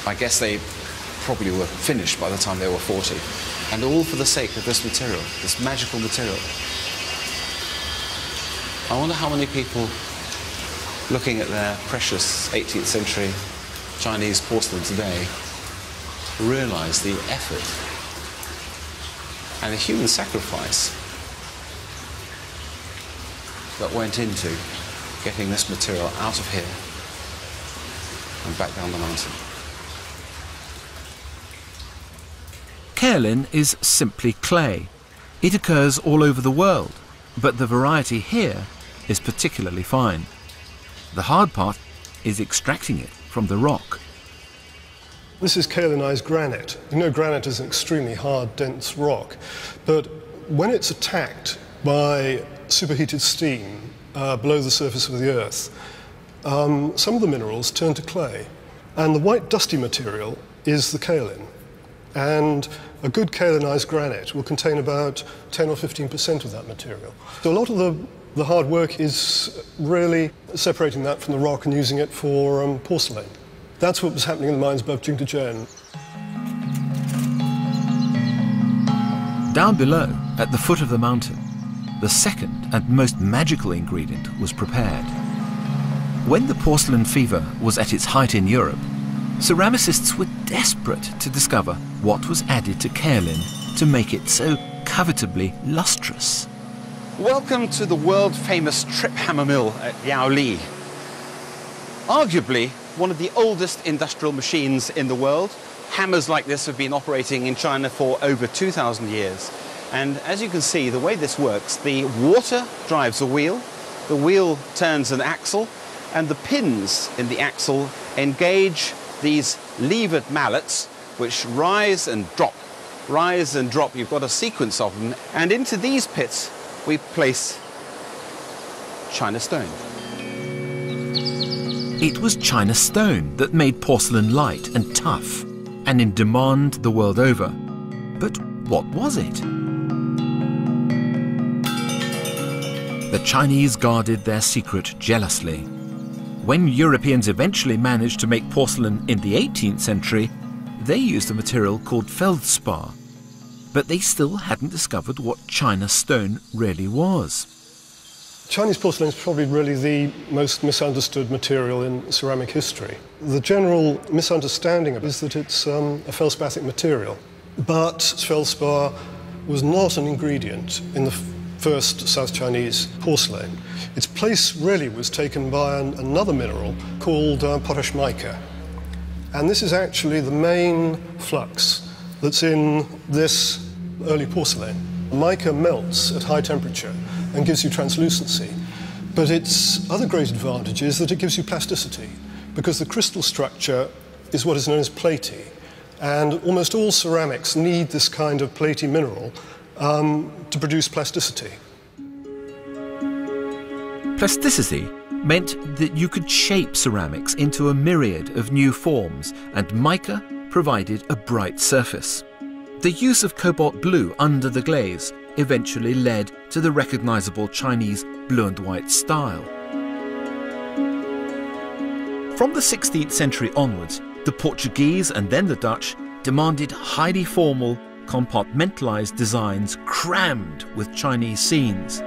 I guess they probably were finished by the time they were 40. And all for the sake of this material, this magical material. I wonder how many people looking at their precious 18th century Chinese porcelain today realize the effort and the human sacrifice that went into getting this material out of here and back down the mountain. Kaolin is simply clay. It occurs all over the world, but the variety here is particularly fine. The hard part is extracting it from the rock. This is kaolinized granite. You know, granite is an extremely hard, dense rock, but when it's attacked by superheated steam below the surface of the Earth, some of the minerals turn to clay, and the white dusty material is the kaolin. And a good kaolinized granite will contain about 10 or 15% of that material. So a lot of the hard work is really separating that from the rock and using it for porcelain. That's what was happening in the mines above Jingdezhen. Down below, at the foot of the mountain, the second and most magical ingredient was prepared. When the porcelain fever was at its height in Europe, ceramicists were desperate to discover what was added to kaolin to make it so covetably lustrous. Welcome to the world-famous trip hammer mill at Yaoli. Arguably one of the oldest industrial machines in the world. Hammers like this have been operating in China for over 2,000 years. And as you can see, the way this works, the water drives a wheel, the wheel turns an axle, and the pins in the axle engage these levered mallets, which rise and drop, rise and drop. You've got a sequence of them. And into these pits, we place China stone. It was China stone that made porcelain light and tough, and in demand the world over. But what was it? The Chinese guarded their secret jealously. When Europeans eventually managed to make porcelain in the 18th century, they used a material called feldspar. But they still hadn't discovered what China stone really was. Chinese porcelain is probably really the most misunderstood material in ceramic history. The general misunderstanding is that it's a feldspathic material, but feldspar was not an ingredient in the first South Chinese porcelain. Its place really was taken by another mineral called potash mica. And this is actually the main flux that's in this early porcelain. Mica melts at high temperature and gives you translucency. But its other great advantage is that it gives you plasticity, because the crystal structure is what is known as platy. And almost all ceramics need this kind of platy mineral to produce plasticity. Plasticity meant that you could shape ceramics into a myriad of new forms, and mica provided a bright surface. The use of cobalt blue under the glaze eventually led to the recognizable Chinese blue and white style. From the 16th century onwards, the Portuguese and then the Dutch demanded highly formal, compartmentalized designs crammed with Chinese scenes.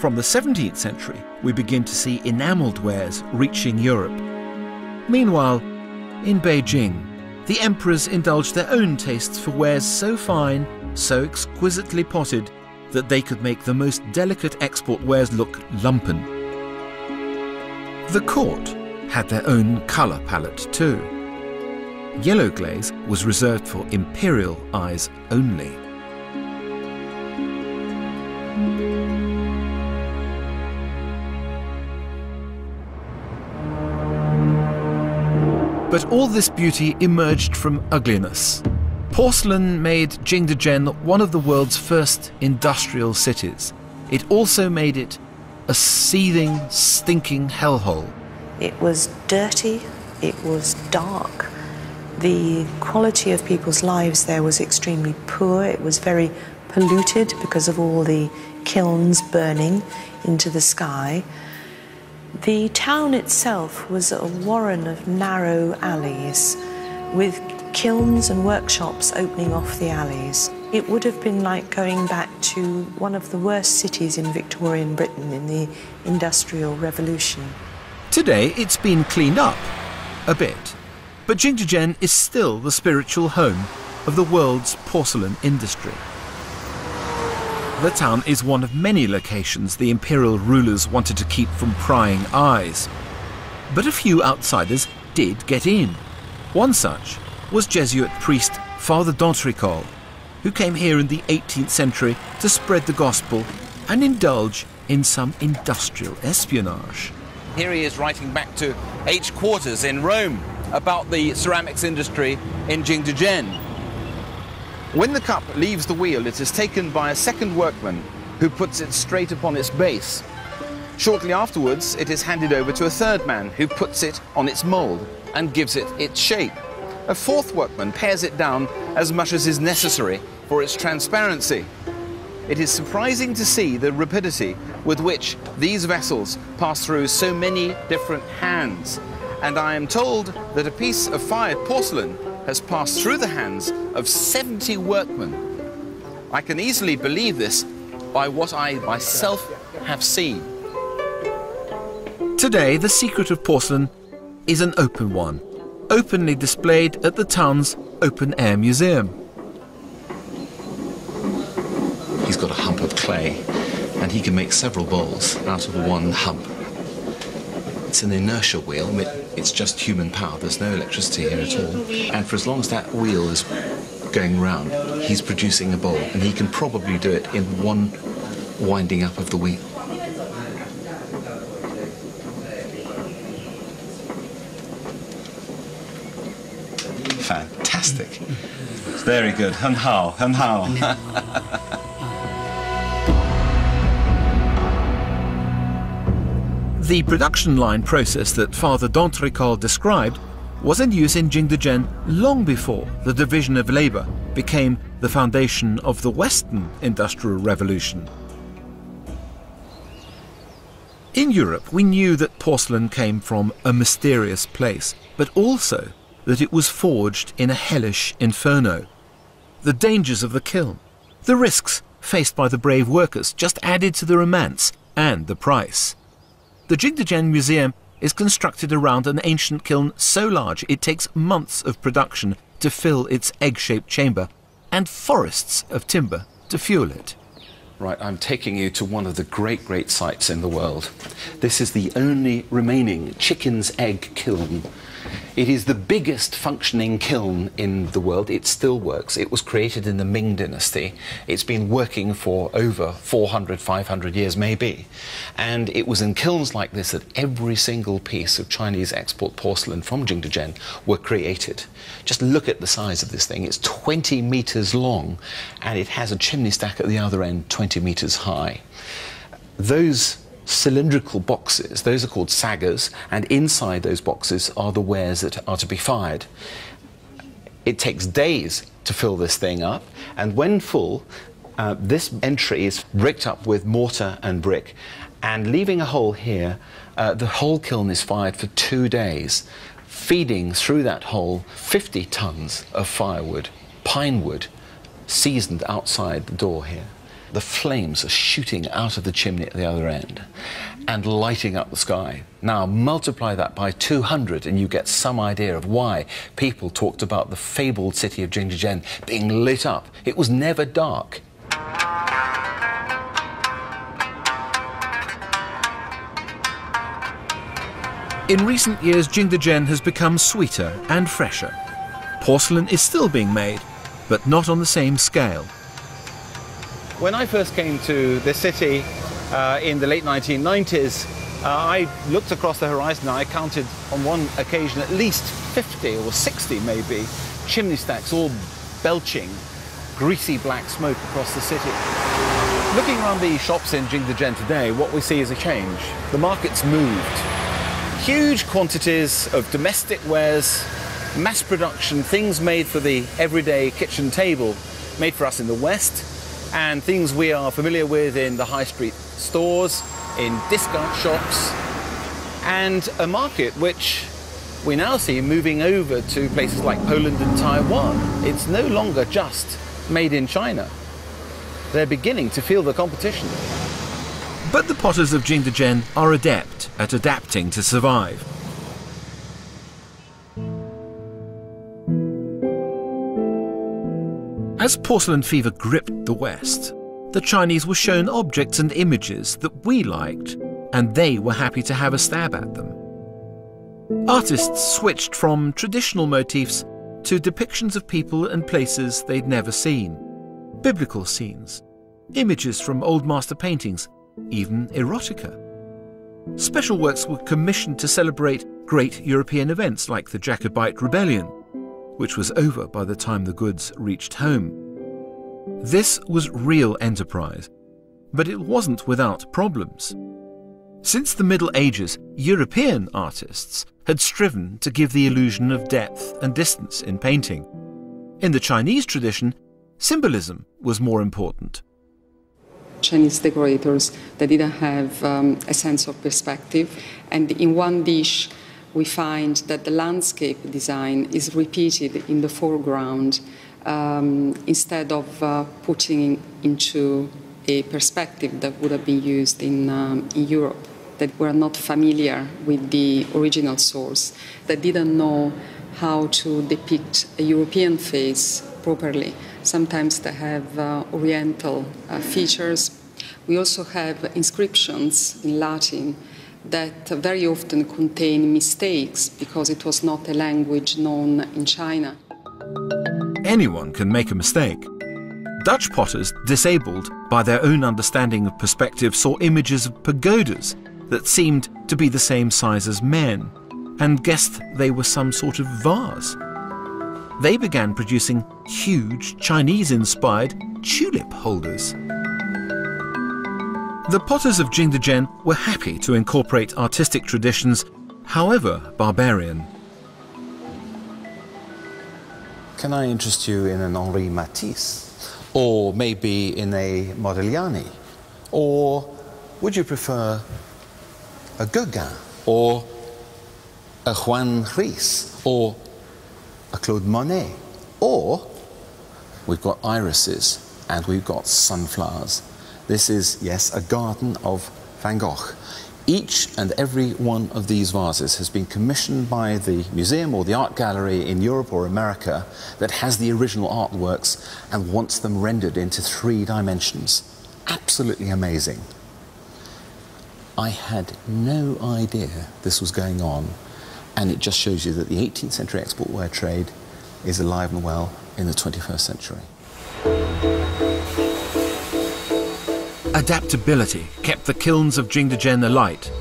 From the 17th century, we begin to see enameled wares reaching Europe. Meanwhile, in Beijing, the emperors indulged their own tastes for wares so fine, so exquisitely potted, that they could make the most delicate export wares look lumpen. The court had their own colour palette too. Yellow glaze was reserved for imperial eyes only. But all this beauty emerged from ugliness. Porcelain made Jingdezhen one of the world's first industrial cities. It also made it a seething, stinking hellhole. It was dirty, it was dark. The quality of people's lives there was extremely poor. It was very polluted because of all the kilns burning into the sky. The town itself was a warren of narrow alleys with kilns and workshops opening off the alleys. It would have been like going back to one of the worst cities in Victorian Britain in the Industrial Revolution. Today it's been cleaned up a bit, but Jingdezhen is still the spiritual home of the world's porcelain industry. The town is one of many locations the imperial rulers wanted to keep from prying eyes. But a few outsiders did get in. One such was Jesuit priest Father d'Entricol, who came here in the 18th century to spread the gospel and indulge in some industrial espionage. Here he is writing back to H quarters in Rome about the ceramics industry in Jingdezhen. When the cup leaves the wheel, it is taken by a second workman who puts it straight upon its base. Shortly afterwards, it is handed over to a third man who puts it on its mould and gives it its shape. A fourth workman pares it down as much as is necessary for its transparency. It is surprising to see the rapidity with which these vessels pass through so many different hands. And I am told that a piece of fired porcelain has passed through the hands of 70 workmen. I can easily believe this by what I myself have seen. Today, the secret of porcelain is an open one, openly displayed at the town's open-air museum. He's got a hump of clay, and he can make several bowls out of one hump. It's an inertia wheel. It's just human power. There's no electricity here at all. And for as long as that wheel is going round, he's producing a bowl, and he can probably do it in one winding up of the wheel. Fantastic. Very good. Hen hao, hen hao. The production line process that Father d'Entricol described was in use in Jingdezhen long before the division of labour became the foundation of the Western Industrial Revolution. In Europe, we knew that porcelain came from a mysterious place, but also that it was forged in a hellish inferno. The dangers of the kiln, the risks faced by the brave workers just added to the romance and the price. The Jingdezhen Museum is constructed around an ancient kiln so large it takes months of production to fill its egg-shaped chamber and forests of timber to fuel it. Right, I'm taking you to one of the great sites in the world. This is the only remaining chicken's egg kiln. It is the biggest functioning kiln in the world. It still works. It was created in the Ming Dynasty. It's been working for over 400, 500 years maybe. And it was in kilns like this that every single piece of Chinese export porcelain from Jingdezhen were created. Just look at the size of this thing. It's 20 meters long, and it has a chimney stack at the other end 20 meters high. Those cylindrical boxes, those are called saggers, and inside those boxes are the wares that are to be fired. It takes days to fill this thing up, and when full, this entry is bricked up with mortar and brick, and leaving a hole here, the whole kiln is fired for 2 days, feeding through that hole 50 tons of firewood, pine wood, seasoned outside the door here. The flames are shooting out of the chimney at the other end and lighting up the sky. Now multiply that by 200 and you get some idea of why people talked about the fabled city of Jingdezhen being lit up. It was never dark. In recent years, Jingdezhen has become sweeter and fresher. Porcelain is still being made, but not on the same scale. When I first came to this city in the late 1990s, I looked across the horizon and I counted on one occasion at least 50 or 60 maybe chimney stacks all belching greasy black smoke across the city. Looking around the shops in Jingdezhen today, what we see is a change. The market's moved. Huge quantities of domestic wares, mass production, things made for the everyday kitchen table, made for us in the West, and things we are familiar with in the high street stores, in discount shops, and a market which we now see moving over to places like Poland and Taiwan. It's no longer just made in China. They're beginning to feel the competition. But the potters of Jingdezhen are adept at adapting to survive. As porcelain fever gripped the West, the Chinese were shown objects and images that we liked, and they were happy to have a stab at them. Artists switched from traditional motifs to depictions of people and places they'd never seen. Biblical scenes, images from old master paintings, even erotica. Special works were commissioned to celebrate great European events like the Jacobite Rebellion, which was over by the time the goods reached home. This was real enterprise, but it wasn't without problems. Since the Middle Ages, European artists had striven to give the illusion of depth and distance in painting. In the Chinese tradition, symbolism was more important. Chinese decorators, they didn't have a sense of perspective, and in one dish we find that the landscape design is repeated in the foreground instead of putting into a perspective that would have been used in Europe, that were not familiar with the original source, that didn't know how to depict a European face properly. Sometimes they have oriental features. We also have inscriptions in Latin that very often contain mistakes because it was not a language known in China. Anyone can make a mistake. Dutch potters, disabled by their own understanding of perspective, saw images of pagodas that seemed to be the same size as men and guessed they were some sort of vase. They began producing huge Chinese-inspired tulip holders. The potters of Jingdezhen were happy to incorporate artistic traditions, however barbarian. Can I interest you in an Henri Matisse? Or maybe in a Modigliani? Or would you prefer a Gauguin? Or a Juan Gris? Or a Claude Monet? Or we've got irises and we've got sunflowers. This is, yes, a garden of Van Gogh. Each and every one of these vases has been commissioned by the museum or the art gallery in Europe or America that has the original artworks and wants them rendered into 3 dimensions. Absolutely amazing. I had no idea this was going on, and it just shows you that the 18th century export ware trade is alive and well in the 21st century. Adaptability kept the kilns of Jingdezhen alight.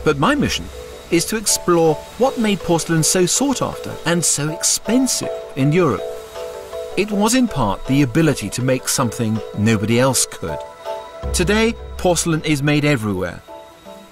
But my mission is to explore what made porcelain so sought after and so expensive in Europe. It was in part the ability to make something nobody else could. Today, porcelain is made everywhere.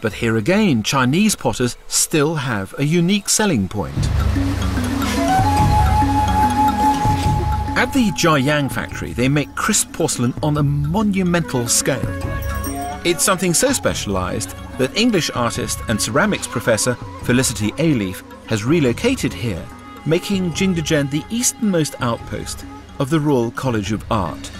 But here again, Chinese potters still have a unique selling point. At the Jiayang factory, they make crisp porcelain on a monumental scale. It's something so specialised that English artist and ceramics professor Felicity Aleaf has relocated here, making Jingdezhen the easternmost outpost of the Royal College of Art.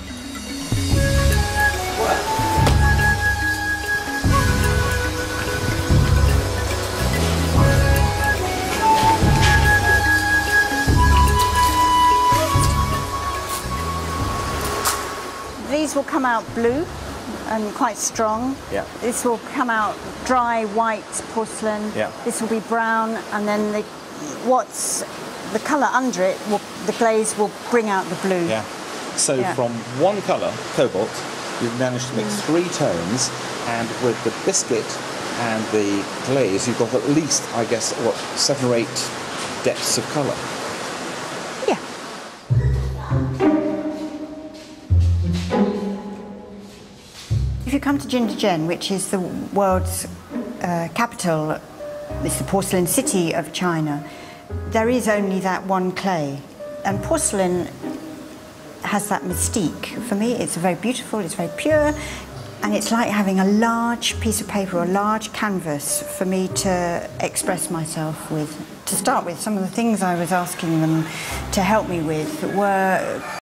These will come out blue and quite strong. Yeah. This will come out dry white porcelain. Yeah. This will be brown, and then what's the colour under it, the glaze will bring out the blue. Yeah. So Yeah. from one colour, cobalt, you've managed to mix 3 tones, and with the biscuit and the glaze, you've got at least, I guess, what, 7 or 8 depths of colour. Yeah. If you come to Jingdezhen, which is the world's capital, it's the porcelain city of China, there is only that one clay. And porcelain has that mystique. For me, it's very beautiful, it's very pure, and it's like having a large piece of paper or a large canvas for me to express myself with. to start with, some of the things I was asking them to help me with were